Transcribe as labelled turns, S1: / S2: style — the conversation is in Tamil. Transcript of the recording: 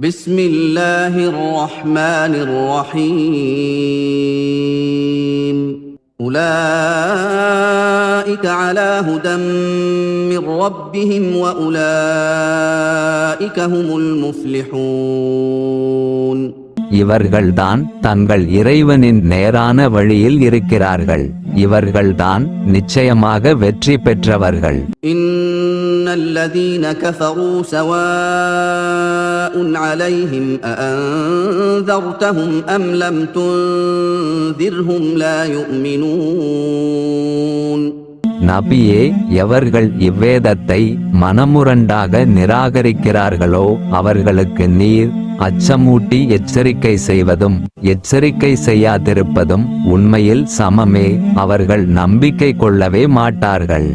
S1: بسم الله الرحمن الرحيم أولئك على هدى من ربهم وأولئك هم المفلحون.
S2: இவர்கள்தான் தங்கள் இறைவனின் நேரான வழியில் இருக்கிறார்கள். இவர்கள்தான் நிச்சயமாக வெற்றி பெற்றவர்கள்.
S1: இன்னல்லதீன கஃபரூ ஸவாஉன் அலைஹிம் அஅன்தர்தஹும் அம் லம் துன்திர்ஹும் லா யுமினூன்.
S2: நபியே, எவர்கள் இவ்வேதத்தை மனமுரண்டாக நிராகரிக்கிறார்களோ அவர்களுக்கு நீர் அச்சமூட்டி எச்சரிக்கை செய்வதும் எச்சரிக்கை செய்யாதிருப்பதும் உண்மையில் சமமே. அவர்கள் நம்பிக்கை கொள்ளவே மாட்டார்கள்.